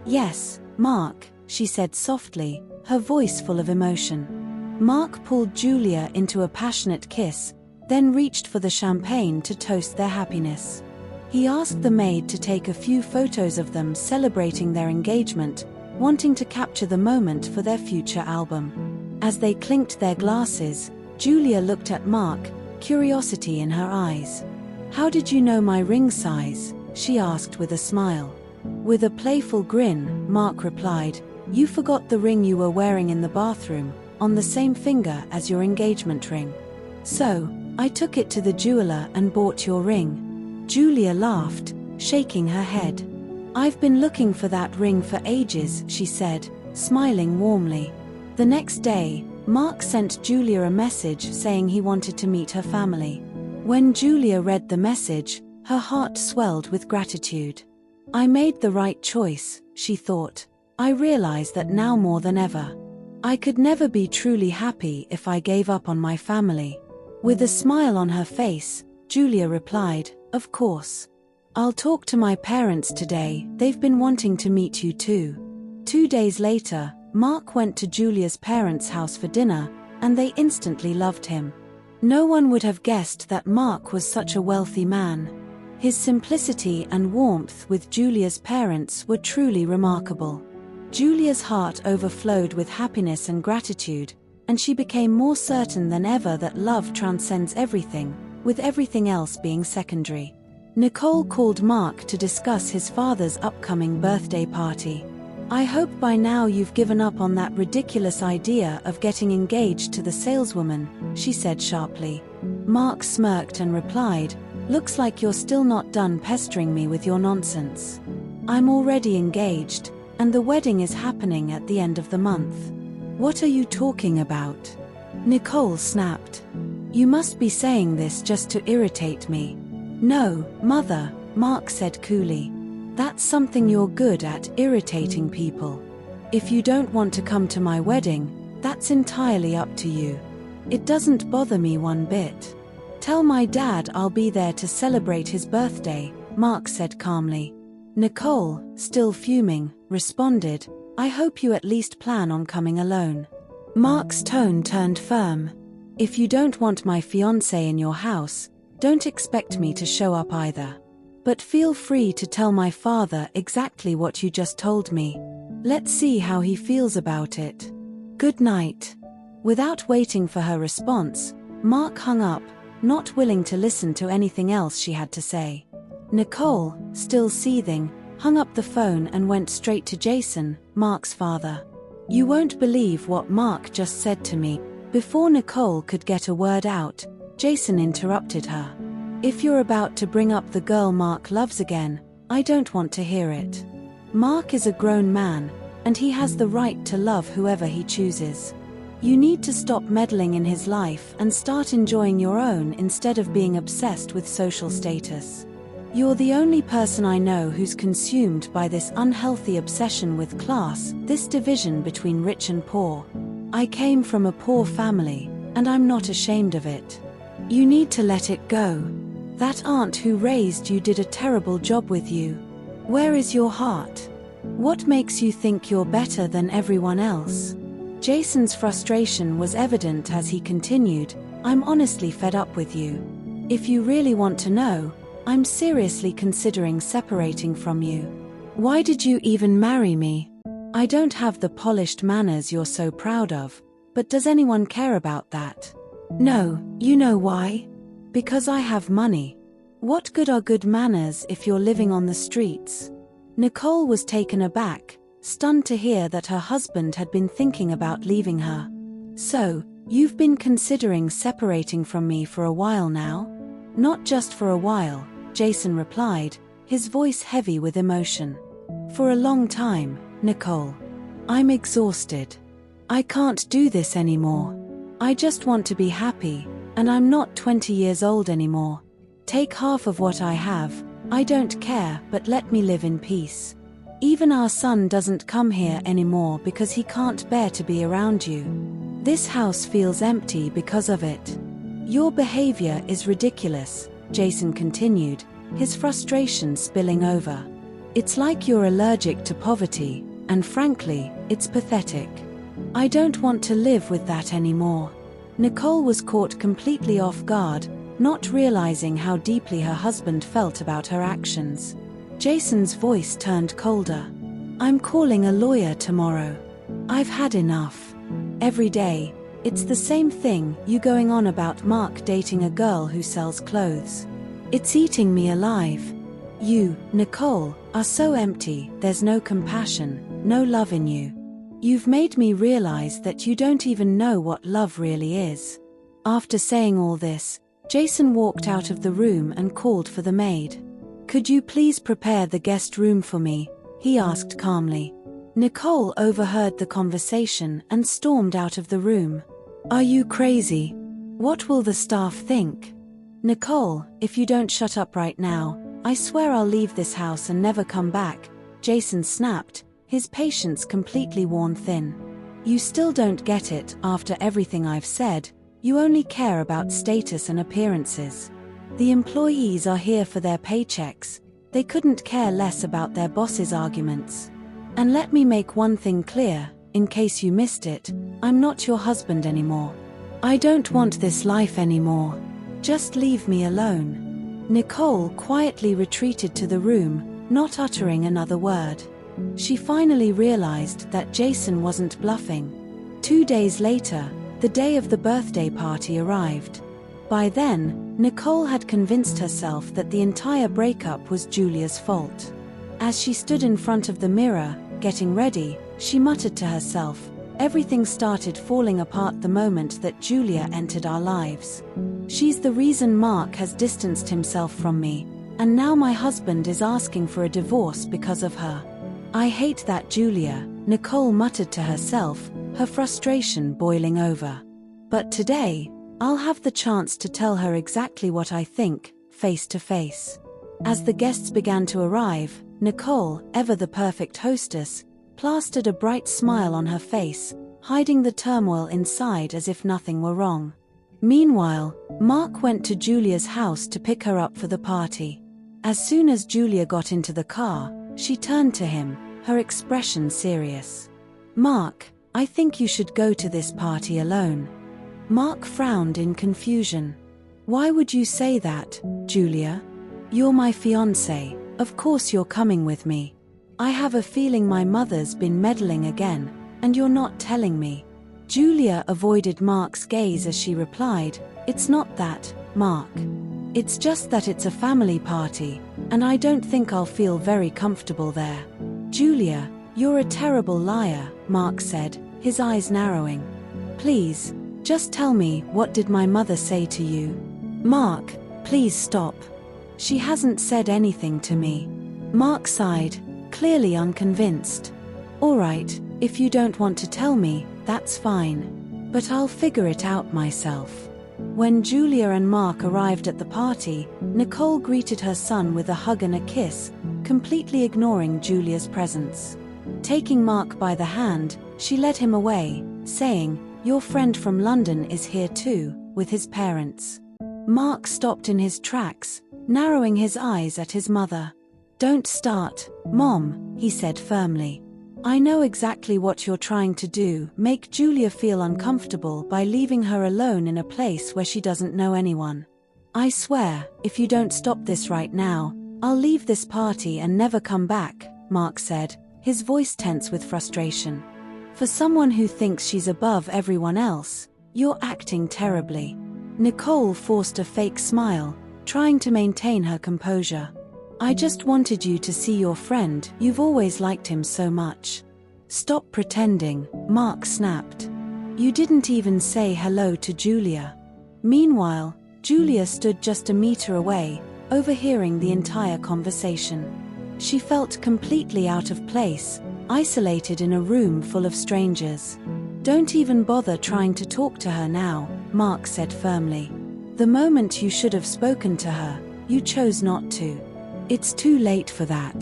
"Yes, Mark," she said softly, her voice full of emotion. Mark pulled Julia into a passionate kiss, then reached for the champagne to toast their happiness. He asked the maid to take a few photos of them celebrating their engagement, wanting to capture the moment for their future album. As they clinked their glasses, Julia looked at Mark, curiosity in her eyes. "How did you know my ring size?" she asked with a smile. With a playful grin, Mark replied, "You forgot the ring you were wearing in the bathroom, on the same finger as your engagement ring. So, I took it to the jeweler and bought your ring." Julia laughed, shaking her head. "I've been looking for that ring for ages," she said, smiling warmly. The next day, Mark sent Julia a message saying he wanted to meet her family. When Julia read the message, her heart swelled with gratitude. "I made the right choice," she thought. "I realize that now more than ever. I could never be truly happy if I gave up on my family." With a smile on her face, Julia replied, "Of course. I'll talk to my parents today, they've been wanting to meet you too." 2 days later, Mark went to Julia's parents' house for dinner, and they instantly loved him. No one would have guessed that Mark was such a wealthy man. His simplicity and warmth with Julia's parents were truly remarkable. Julia's heart overflowed with happiness and gratitude, and she became more certain than ever that love transcends everything, with everything else being secondary. Nicole called Mark to discuss his father's upcoming birthday party. "I hope by now you've given up on that ridiculous idea of getting engaged to the saleswoman," she said sharply. Mark smirked and replied, "Looks like you're still not done pestering me with your nonsense. I'm already engaged, and the wedding is happening at the end of the month." "What are you talking about?" Nicole snapped. "You must be saying this just to irritate me." "No, Mother," Mark said coolly. "That's something you're good at, irritating people. If you don't want to come to my wedding, that's entirely up to you. It doesn't bother me one bit. Tell my dad I'll be there to celebrate his birthday, Mark said calmly. Nicole, still fuming, responded, I hope you at least plan on coming alone. Mark's tone turned firm. If you don't want my fiancé in your house, don't expect me to show up either. But feel free to tell my father exactly what you just told me. Let's see how he feels about it. Good night. Without waiting for her response, Mark hung up, not willing to listen to anything else she had to say. Nicole, still seething, hung up the phone and went straight to Jason, Mark's father. You won't believe what Mark just said to me. Before Nicole could get a word out, Jason interrupted her. If you're about to bring up the girl Mark loves again, I don't want to hear it. Mark is a grown man, and he has the right to love whoever he chooses. You need to stop meddling in his life and start enjoying your own instead of being obsessed with social status. You're the only person I know who's consumed by this unhealthy obsession with class, this division between rich and poor. I came from a poor family, and I'm not ashamed of it. You need to let it go. That aunt who raised you did a terrible job with you. Where is your heart? What makes you think you're better than everyone else? Jason's frustration was evident as he continued, I'm honestly fed up with you. If you really want to know, I'm seriously considering separating from you. Why did you even marry me? I don't have the polished manners you're so proud of, but does anyone care about that? No, you know why? Because I have money. What good are good manners if you're living on the streets? Nicole was taken aback, stunned to hear that her husband had been thinking about leaving her. So, you've been considering separating from me for a while now? Not just for a while, Jason replied, his voice heavy with emotion. For a long time, Nicole. I'm exhausted. I can't do this anymore. I just want to be happy, and I'm not 20 years old anymore. Take half of what I have, I don't care, but let me live in peace. Even our son doesn't come here anymore because he can't bear to be around you. This house feels empty because of it. Your behavior is ridiculous, Jason continued, his frustration spilling over. It's like you're allergic to poverty, and frankly, it's pathetic. I don't want to live with that anymore. Nicole was caught completely off guard, not realizing how deeply her husband felt about her actions. Jason's voice turned colder. I'm calling a lawyer tomorrow. I've had enough. Every day, it's the same thing, you going on about Mark dating a girl who sells clothes. It's eating me alive. You, Nicole, are so empty, there's no compassion, no love in you. You've made me realize that you don't even know what love really is. After saying all this, Jason walked out of the room and called for the maid. Could you please prepare the guest room for me? He asked calmly. Nicole overheard the conversation and stormed out of the room. Are you crazy? What will the staff think? Nicole, if you don't shut up right now, I swear I'll leave this house and never come back, Jason snapped, his patience completely worn thin. You still don't get it, after everything I've said, you only care about status and appearances. The employees are here for their paychecks, they couldn't care less about their boss's arguments. And let me make one thing clear, in case you missed it, I'm not your husband anymore. I don't want this life anymore. Just leave me alone. Nicole quietly retreated to the room, not uttering another word. She finally realized that Jason wasn't bluffing. 2 days later, the day of the birthday party arrived. By then, Nicole had convinced herself that the entire breakup was Julia's fault. As she stood in front of the mirror, getting ready, she muttered to herself, everything started falling apart the moment that Julia entered our lives. She's the reason Mark has distanced himself from me, and now my husband is asking for a divorce because of her. I hate that Julia, Nicole muttered to herself, her frustration boiling over. But today, I'll have the chance to tell her exactly what I think, face to face. As the guests began to arrive, Nicole, ever the perfect hostess, plastered a bright smile on her face, hiding the turmoil inside as if nothing were wrong. Meanwhile, Mark went to Julia's house to pick her up for the party. As soon as Julia got into the car, she turned to him, her expression serious. "Mark, I think you should go to this party alone." Mark frowned in confusion. "Why would you say that, Julia? You're my fiancé, of course you're coming with me. I have a feeling my mother's been meddling again, and you're not telling me." Julia avoided Mark's gaze as she replied, "It's not that, Mark. It's just that it's a family party, and I don't think I'll feel very comfortable there." "Julia, you're a terrible liar," Mark said, his eyes narrowing. "Please, just tell me, what did my mother say to you?" "Mark, please stop. She hasn't said anything to me." Mark sighed, clearly unconvinced. "All right, if you don't want to tell me, that's fine. But I'll figure it out myself." When Julia and Mark arrived at the party, Nicole greeted her son with a hug and a kiss, completely ignoring Julia's presence. Taking Mark by the hand, she led him away, saying, "Your friend from London is here too, with his parents." Mark stopped in his tracks, narrowing his eyes at his mother. "Don't start, Mom," he said firmly. "I know exactly what you're trying to do, make Julia feel uncomfortable by leaving her alone in a place where she doesn't know anyone. I swear, if you don't stop this right now, I'll leave this party and never come back," Mark said, his voice tense with frustration. "For someone who thinks she's above everyone else, you're acting terribly." Nicole forced a fake smile, trying to maintain her composure. "I just wanted you to see your friend, you've always liked him so much." "Stop pretending," Mark snapped. "You didn't even say hello to Julia." Meanwhile, Julia stood just a meter away, overhearing the entire conversation. She felt completely out of place, isolated in a room full of strangers. "Don't even bother trying to talk to her now," Mark said firmly. "The moment you should have spoken to her, you chose not to. It's too late for that.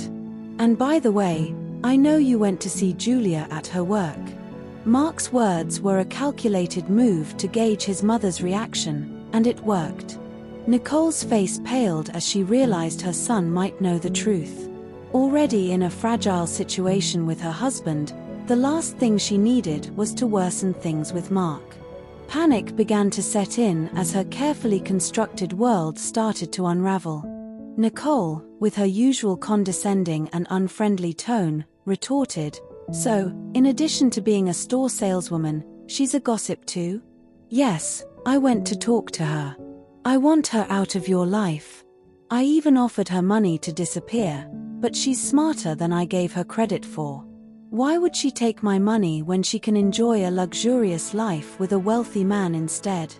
And by the way, I know you went to see Julia at her work." Mark's words were a calculated move to gauge his mother's reaction, and it worked. Nicole's face paled as she realized her son might know the truth. Already in a fragile situation with her husband, the last thing she needed was to worsen things with Mark. Panic began to set in as her carefully constructed world started to unravel. Nicole, with her usual condescending and unfriendly tone, retorted, "So, in addition to being a store saleswoman, she's a gossip too?" "Yes, I went to talk to her. I want her out of your life. I even offered her money to disappear, but she's smarter than I gave her credit for. Why would she take my money when she can enjoy a luxurious life with a wealthy man instead?"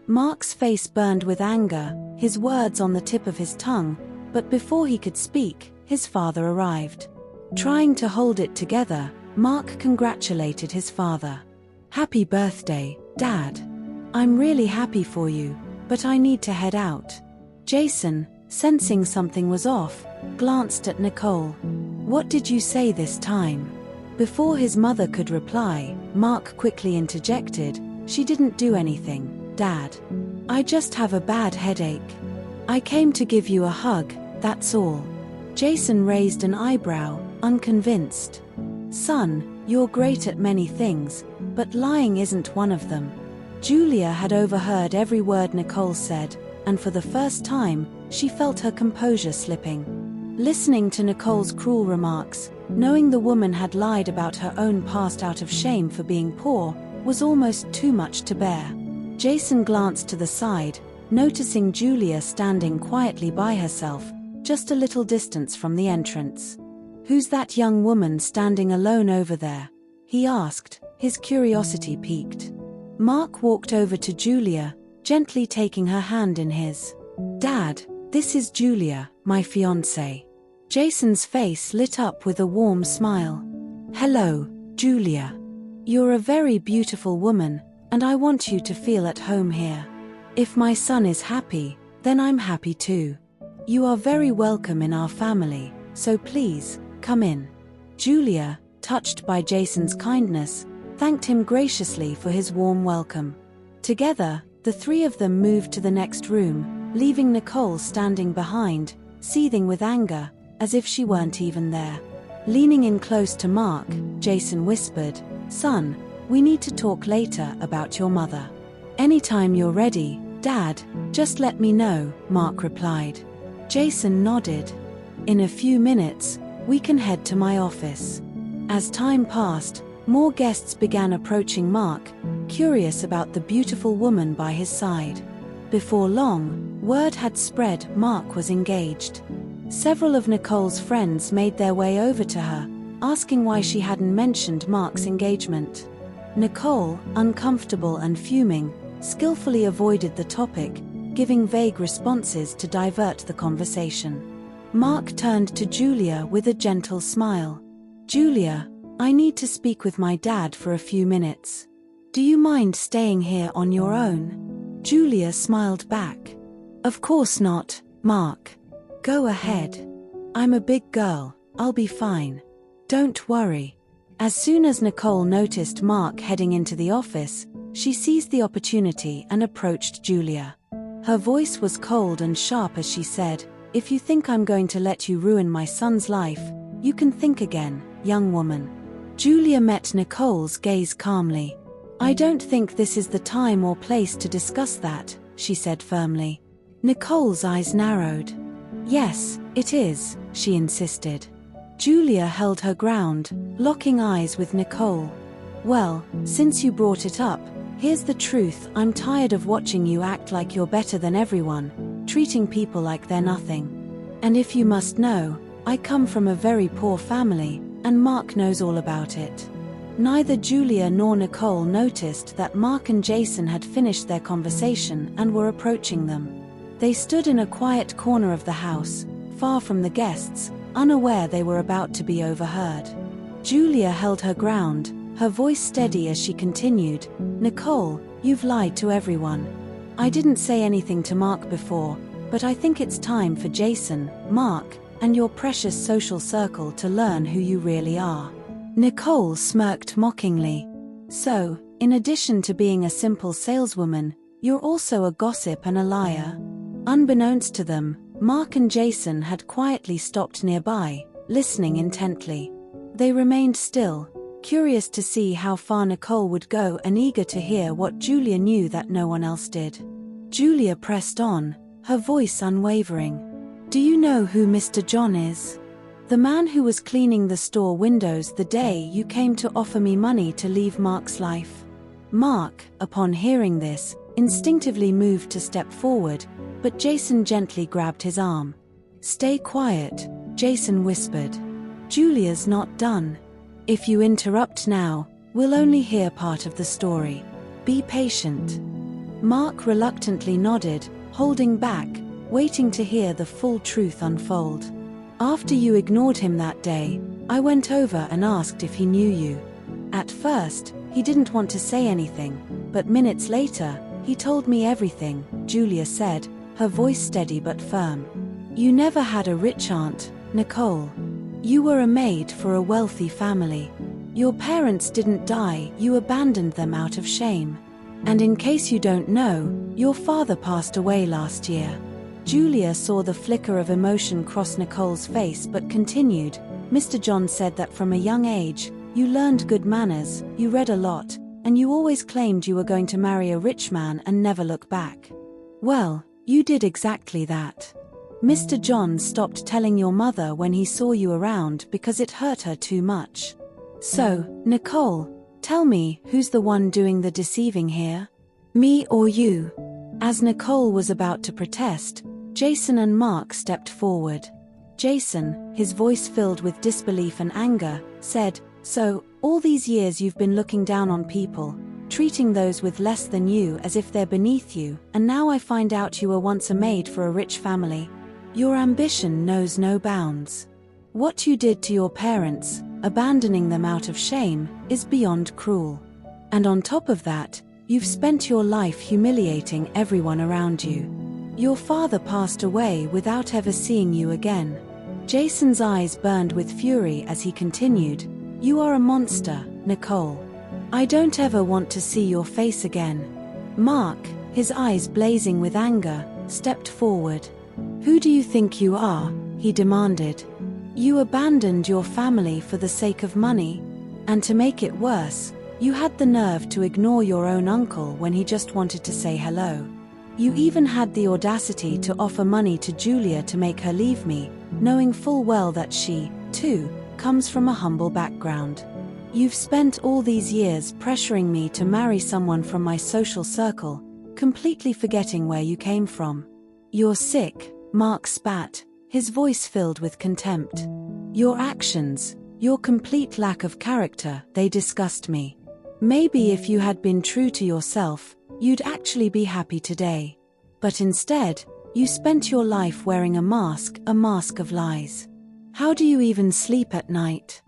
Mark's face burned with anger, his words on the tip of his tongue, but before he could speak, his father arrived. Trying to hold it together, Mark congratulated his father. "Happy birthday, Dad. I'm really happy for you, but I need to head out." Jason, sensing something was off, glanced at Nicole. "What did you say this time?" Before his mother could reply, Mark quickly interjected, "She didn't do anything, Dad. I just have a bad headache. I came to give you a hug, that's all." Jason raised an eyebrow, unconvinced. "Son, you're great at many things, but lying isn't one of them." Julia had overheard every word Nicole said, and for the first time, she felt her composure slipping. Listening to Nicole's cruel remarks, knowing the woman had lied about her own past out of shame for being poor, was almost too much to bear. Jason glanced to the side, noticing Julia standing quietly by herself, just a little distance from the entrance. "Who's that young woman standing alone over there?" he asked, his curiosity piqued. Mark walked over to Julia, gently taking her hand in his. "Dad, this is Julia, my fiancée." Jason's face lit up with a warm smile. "Hello, Julia. You're a very beautiful woman, and I want you to feel at home here. If my son is happy, then I'm happy too. You are very welcome in our family, so please, come in." Julia, touched by Jason's kindness, thanked him graciously for his warm welcome. Together, the three of them moved to the next room, leaving Nicole standing behind, seething with anger, as if she weren't even there. Leaning in close to Mark, Jason whispered, "Son, we need to talk later about your mother." "Anytime you're ready, Dad, just let me know," Mark replied. Jason nodded. "In a few minutes, we can head to my office." As time passed, more guests began approaching Mark, curious about the beautiful woman by his side. Before long, word had spread Mark was engaged. Several of Nicole's friends made their way over to her, asking why she hadn't mentioned Mark's engagement. Nicole, uncomfortable and fuming, skillfully avoided the topic, giving vague responses to divert the conversation. Mark turned to Julia with a gentle smile. "Julia, I need to speak with my dad for a few minutes. Do you mind staying here on your own?" Julia smiled back. "Of course not, Mark. Go ahead. I'm a big girl, I'll be fine. Don't worry." As soon as Nicole noticed Mark heading into the office, she seized the opportunity and approached Julia. Her voice was cold and sharp as she said, "If you think I'm going to let you ruin my son's life, you can think again, young woman." Julia met Nicole's gaze calmly. "I don't think this is the time or place to discuss that," she said firmly. Nicole's eyes narrowed. "Yes, it is," she insisted. Julia held her ground, locking eyes with Nicole. "Well, since you brought it up, here's the truth. I'm tired of watching you act like you're better than everyone, treating people like they're nothing. And if you must know, I come from a very poor family, and Mark knows all about it." Neither Julia nor Nicole noticed that Mark and Jason had finished their conversation and were approaching them. They stood in a quiet corner of the house, far from the guests, unaware they were about to be overheard. Julia held her ground, her voice steady as she continued, "Nicole, you've lied to everyone. I didn't say anything to Mark before, but I think it's time for Jason, Mark, and your precious social circle to learn who you really are." Nicole smirked mockingly. "So, in addition to being a simple saleswoman, you're also a gossip and a liar?" Unbeknownst to them, Mark and Jason had quietly stopped nearby, listening intently. They remained still, curious to see how far Nicole would go and eager to hear what Julia knew that no one else did. Julia pressed on, her voice unwavering. "Do you know who Mr. John is? The man who was cleaning the store windows the day you came to offer me money to leave Mark's life?" Mark, upon hearing this, instinctively moved to step forward, but Jason gently grabbed his arm. "Stay quiet," Jason whispered. "Julia's not done. If you interrupt now, we'll only hear part of the story. Be patient." Mark reluctantly nodded, holding back, waiting to hear the full truth unfold. "After you ignored him that day, I went over and asked if he knew you. At first, he didn't want to say anything, but minutes later, he told me everything," Julia said, her voice steady but firm. "You never had a rich aunt, Nicole. You were a maid for a wealthy family. Your parents didn't die, you abandoned them out of shame. And in case you don't know, your father passed away last year." Julia saw the flicker of emotion cross Nicole's face but continued, "Mr. John said that from a young age, you learned good manners, you read a lot, and you always claimed you were going to marry a rich man and never look back. Well, you did exactly that. Mr. John stopped telling your mother when he saw you around because it hurt her too much. So, Nicole, tell me, who's the one doing the deceiving here? Me or you?" As Nicole was about to protest, Jason and Mark stepped forward. Jason, his voice filled with disbelief and anger, said, "So, all these years you've been looking down on people, treating those with less than you as if they're beneath you, and now I find out you were once a maid for a rich family. Your ambition knows no bounds. What you did to your parents, abandoning them out of shame, is beyond cruel. And on top of that, you've spent your life humiliating everyone around you. Your father passed away without ever seeing you again." Jason's eyes burned with fury as he continued, You are a monster, Nicole. I don't ever want to see your face again. Mark, his eyes blazing with anger, stepped forward. Who do you think you are? He demanded. You abandoned your family for the sake of money? And to make it worse, you had the nerve to ignore your own uncle when he just wanted to say hello. You even had the audacity to offer money to Julia to make her leave me, knowing full well that she, too, comes from a humble background. You've spent all these years pressuring me to marry someone from my social circle, completely forgetting where you came from. You're sick, Mark spat, his voice filled with contempt. Your actions, your complete lack of character, they disgust me. Maybe if you had been true to yourself, you'd actually be happy today. But instead, you spent your life wearing a mask of lies. How do you even sleep at night?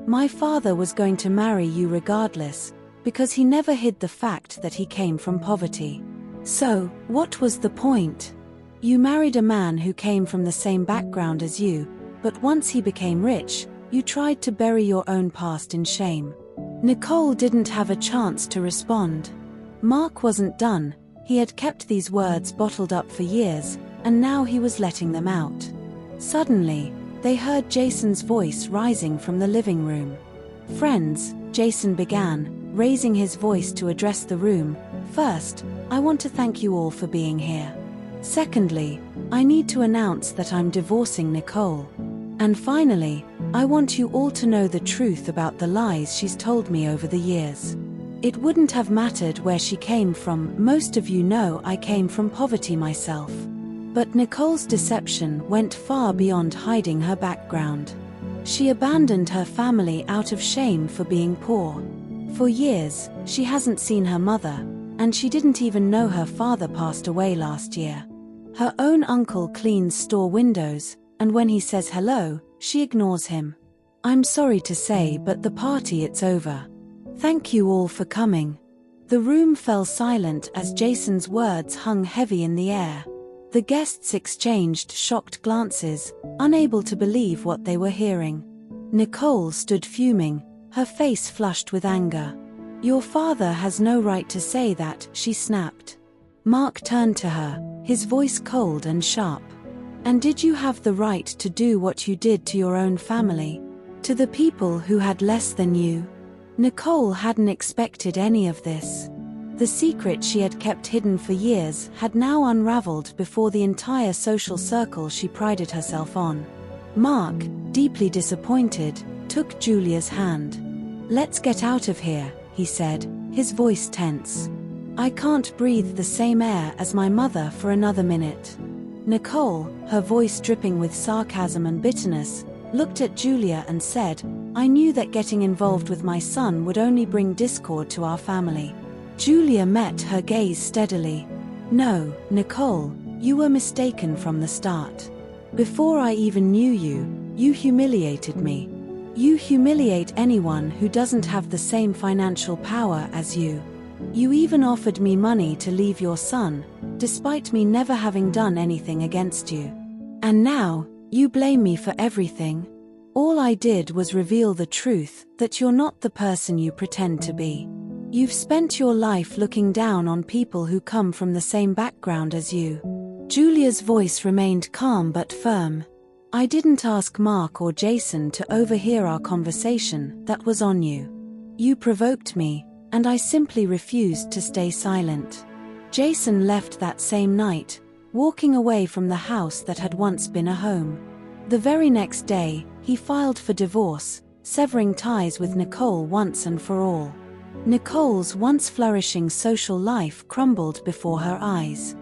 My father was going to marry you regardless, because he never hid the fact that he came from poverty. So, what was the point? You married a man who came from the same background as you, but once he became rich, you tried to bury your own past in shame. Nicole didn't have a chance to respond. Mark wasn't done. He had kept these words bottled up for years, and now he was letting them out. Suddenly, they heard Jason's voice rising from the living room. Friends, Jason began, raising his voice to address the room. First, I want to thank you all for being here. Secondly, I need to announce that I'm divorcing Nicole. And finally, I want you all to know the truth about the lies she's told me over the years. It wouldn't have mattered where she came from. Most of you know I came from poverty myself. But Nicole's deception went far beyond hiding her background. She abandoned her family out of shame for being poor. For years, she hasn't seen her mother, and she didn't even know her father passed away last year. Her own uncle cleans store windows, and when he says hello, she ignores him. I'm sorry to say, but the party, it's over. Thank you all for coming. The room fell silent as Jason's words hung heavy in the air. The guests exchanged shocked glances, unable to believe what they were hearing. Nicole stood fuming, her face flushed with anger. Your father has no right to say that, she snapped. Mark turned to her, his voice cold and sharp. And did you have the right to do what you did to your own family? To the people who had less than you? Nicole hadn't expected any of this. The secret she had kept hidden for years had now unraveled before the entire social circle she prided herself on. Mark, deeply disappointed, took Julia's hand. Let's get out of here, he said, his voice tense. I can't breathe the same air as my mother for another minute. Nicole, her voice dripping with sarcasm and bitterness, looked at Julia and said, I knew that getting involved with my son would only bring discord to our family. Julia met her gaze steadily. No, Nicole, you were mistaken from the start. Before I even knew you, you humiliated me. You humiliate anyone who doesn't have the same financial power as you. You even offered me money to leave your son, despite me never having done anything against you. And now, you blame me for everything. All I did was reveal the truth, that you're not the person you pretend to be. You've spent your life looking down on people who come from the same background as you. Julia's voice remained calm but firm. I didn't ask Mark or Jason to overhear our conversation, that was on you. You provoked me, and I simply refused to stay silent. Jason left that same night, walking away from the house that had once been a home. The very next day, he filed for divorce, severing ties with Nicole once and for all. Nicole's once flourishing social life crumbled before her eyes.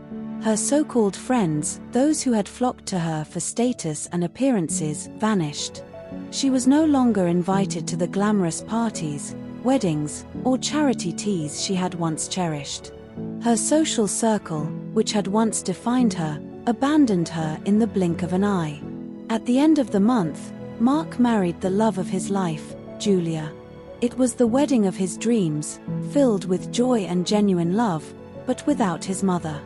Her so-called friends, those who had flocked to her for status and appearances, vanished. She was no longer invited to the glamorous parties, weddings, or charity teas she had once cherished. Her social circle, which had once defined her, abandoned her in the blink of an eye. At the end of the month, Mark married the love of his life, Julia. It was the wedding of his dreams, filled with joy and genuine love, but without his mother.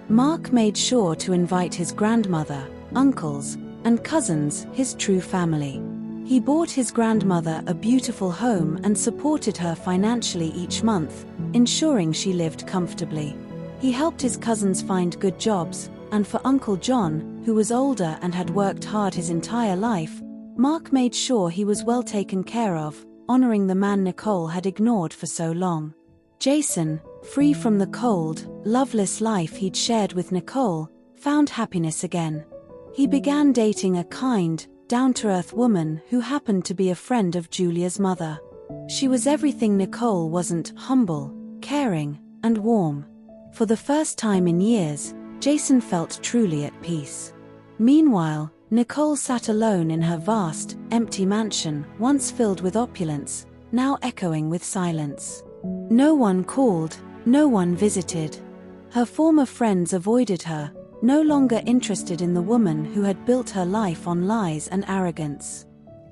Mark made sure to invite his grandmother, uncles, and cousins, his true family. He bought his grandmother a beautiful home and supported her financially each month, ensuring she lived comfortably. He helped his cousins find good jobs, and for Uncle John, who was older and had worked hard his entire life, Mark made sure he was well taken care of, honoring the man Nicole had ignored for so long. Jason, free from the cold, loveless life he'd shared with Nicole, found happiness again. He began dating a kind, down-to-earth woman who happened to be a friend of Julia's mother. She was everything Nicole wasn't: humble, caring, and warm. For the first time in years, Jason felt truly at peace. Meanwhile, Nicole sat alone in her vast, empty mansion, once filled with opulence, now echoing with silence. No one called, no one visited. Her former friends avoided her, no longer interested in the woman who had built her life on lies and arrogance.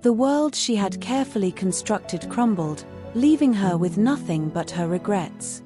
The world she had carefully constructed crumbled, leaving her with nothing but her regrets.